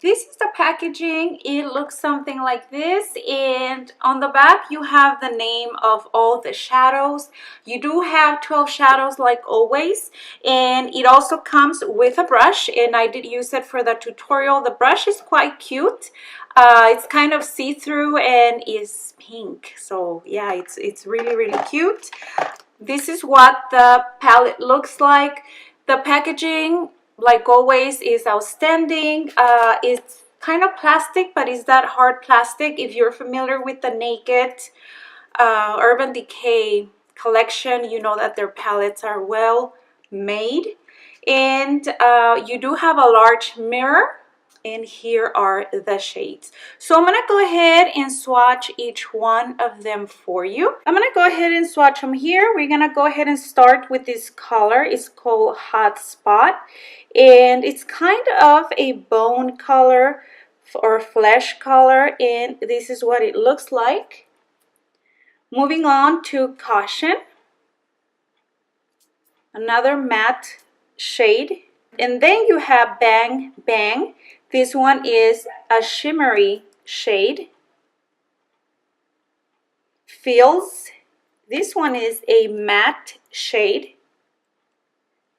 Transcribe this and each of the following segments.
This is the packaging. It looks something like this, and on the back you have the name of all the shadows. You do have 12 shadows like always, and it also comes with a brush, and I did use it for the tutorial. The brush is quite cute. It's kind of see-through and is pink, so yeah, it's really cute. This is what the palette looks like. The packaging, like always, is outstanding. It's kind of plastic, but it's that hard plastic. If you're familiar with the Naked Urban Decay collection, you know that their palettes are well made. And you do have a large mirror, and here are the shades. So I'm gonna go ahead and swatch each one of them for you. I'm gonna go ahead and swatch them here. We're gonna go ahead and start with this color. It's called Hot Spot, and it's kind of a bone color or flesh color, and this is what it looks like. Moving on to Caution, another matte shade. And then you have Bang Bang. This one is a shimmery shade. Feels. This one is a matte shade.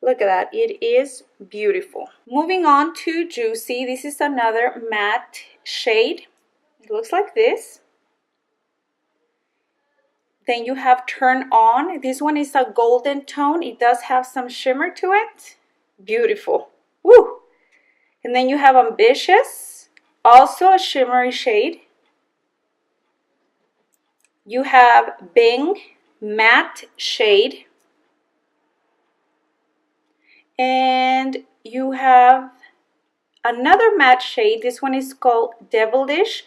Look at that. It is beautiful. Moving on to Juicy. This is another matte shade. It looks like this. Then you have Turn On. This one is a golden tone. It does have some shimmer to it. Beautiful. Woo! And then you have Ambitious, also a shimmery shade. You have Bing Matte shade. And you have another matte shade. This one is called Devilish.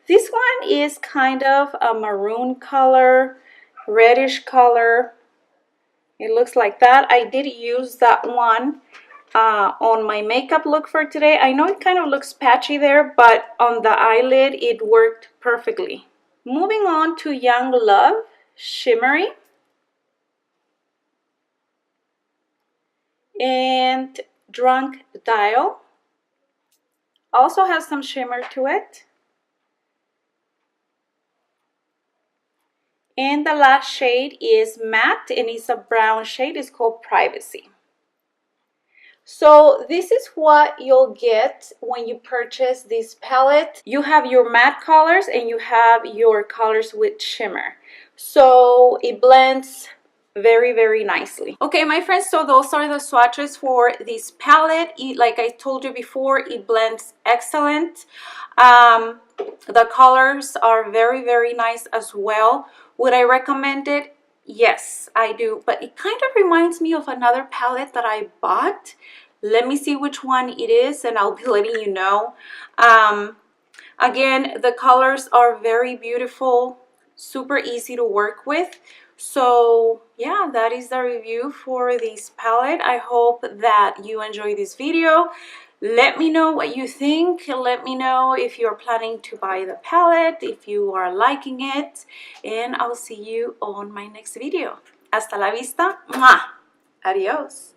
This one is kind of a maroon color, reddish color. It looks like that. I did use that one on my makeup look for today. I know it kind of looks patchy there, but on the eyelid it worked perfectly. Moving on to Young Love Shimmery. And Drunk Dial. Also has some shimmer to it. And the last shade is matte, and it's a brown shade. It's called Privacy. So this is what you'll get when you purchase this palette. You have your matte colors and you have your colors with shimmer. So it blends very nicely. Okay, my friends, so those are the swatches for this palette. Like I told you before, it blends excellent. The colors are very nice as well. Would I recommend it? Yes, I do, but it kind of reminds me of another palette that I bought. Let me see which one it is, and I'll be letting you know. Again, the colors are very beautiful, super easy to work with. So yeah, that is the review for this palette. I hope that you enjoy this video. Let me know what you think. Let me know if you're planning to buy the palette, if you are liking it, and I'll see you on my next video. Hasta la vista. Mwah. Adios.